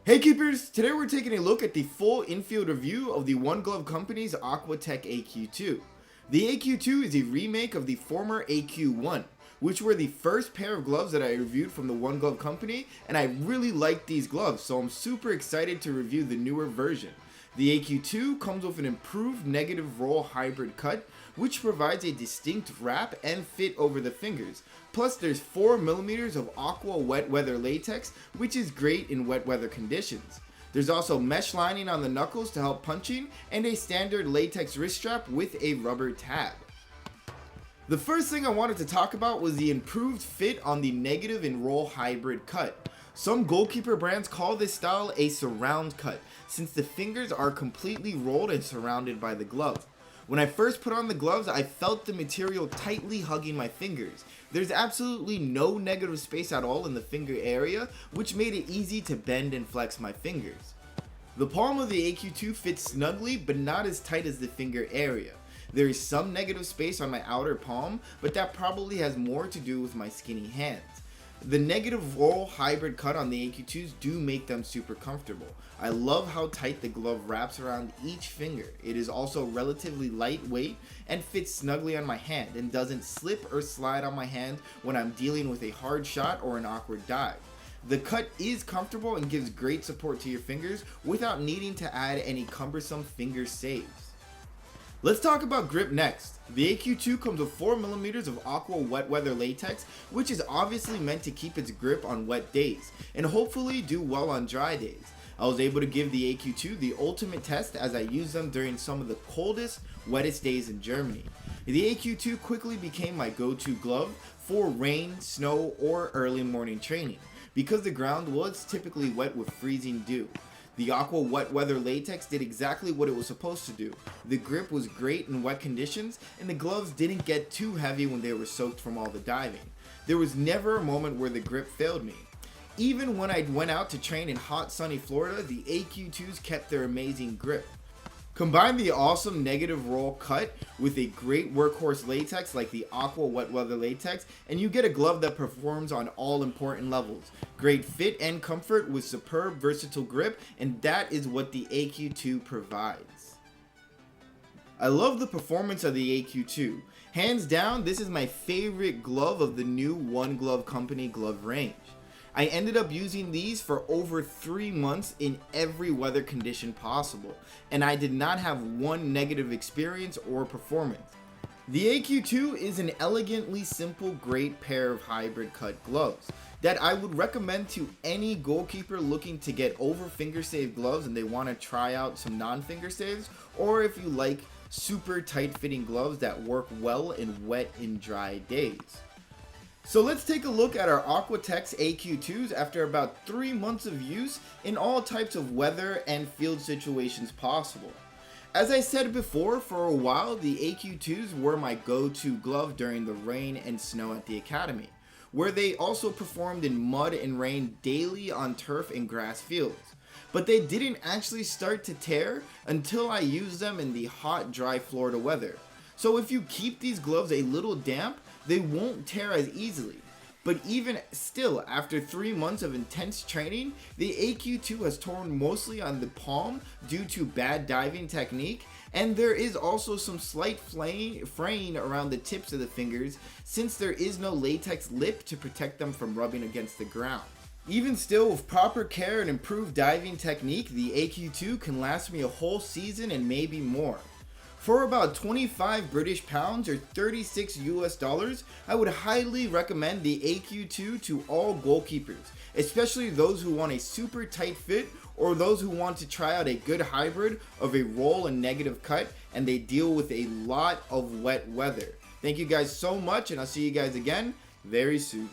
Hey Keepers! Today we're taking a look at the full infield review of the One Glove Company's Aqua Tec AQ2. The AQ2 is a remake of the former AQ1, which were the first pair of gloves that I reviewed from the One Glove Company, and I really liked these gloves, so I'm super excited to review the newer version. The AQ2 comes with an improved negative roll hybrid cut, which provides a distinct wrap and fit over the fingers. Plus there's 4mm of aqua wet weather latex, which is great in wet weather conditions. There's also mesh lining on the knuckles to help punching, and a standard latex wrist strap with a rubber tab. The first thing I wanted to talk about was the improved fit on the negative and roll hybrid cut. Some Goalkeeper brands call this style a surround cut, since the fingers are completely rolled and surrounded by the glove. When I first put on the gloves, I felt the material tightly hugging my fingers. There's absolutely no negative space at all in the finger area, which made it easy to bend and flex my fingers. The palm of the AQ2 fits snugly, but not as tight as the finger area. There is some negative space on my outer palm, but that probably has more to do with my skinny hands. The negative roll hybrid cut on the AQ2s do make them super comfortable. I love how tight the glove wraps around each finger. It is also relatively lightweight and fits snugly on my hand and doesn't slip or slide on my hand when I'm dealing with a hard shot or an awkward dive. The cut is comfortable and gives great support to your fingers without needing to add any cumbersome finger saves. Let's talk about grip next. The AQ2 comes with 4mm of aqua wet weather latex, which is obviously meant to keep its grip on wet days and hopefully do well on dry days. I was able to give the AQ2 the ultimate test as I used them during some of the coldest, wettest days in Germany. The AQ2 quickly became my go-to glove for rain, snow, or early morning training because the ground was typically wet with freezing dew. The aqua wet weather latex did exactly what it was supposed to do. The grip was great in wet conditions, and the gloves didn't get too heavy when they were soaked from all the diving. There was never a moment where the grip failed me. Even when I went out to train in hot sunny Florida, the AQ2s kept their amazing grip. Combine the awesome negative roll cut with a great workhorse latex like the aqua wet weather latex, and you get a glove that performs on all important levels. Great fit and comfort with superb versatile grip, and that is what the AQ2 provides. I love the performance of the AQ2. Hands down, this is my favorite glove of the new One Glove Company glove range. I ended up using these for over 3 months in every weather condition possible, and I did not have one negative experience or performance. The AQ2 is an elegantly simple, great pair of hybrid cut gloves that I would recommend to any goalkeeper looking to get over finger save gloves and they want to try out some non-finger saves, or if you like super tight fitting gloves that work well in wet and dry days. So let's take a look at our Aqua Tec AQ2s after about 3 months of use in all types of weather and field situations possible. As I said before, for a while the AQ2s were my go-to glove during the rain and snow at the academy, where they also performed in mud and rain daily on turf and grass fields. But they didn't actually start to tear until I used them in the hot, dry Florida weather. So if you keep these gloves a little damp, they won't tear as easily. But even still, after 3 months of intense training, the AQ2 has torn mostly on the palm due to bad diving technique, and there is also some slight fraying around the tips of the fingers since there is no latex lip to protect them from rubbing against the ground. Even still, with proper care and improved diving technique, the AQ2 can last me a whole season and maybe more. For about 25 British pounds or 36 US dollars, I would highly recommend the AQ2 to all goalkeepers, especially those who want a super tight fit or those who want to try out a good hybrid of a roll and negative cut and they deal with a lot of wet weather. Thank you guys so much, and I'll see you guys again very soon.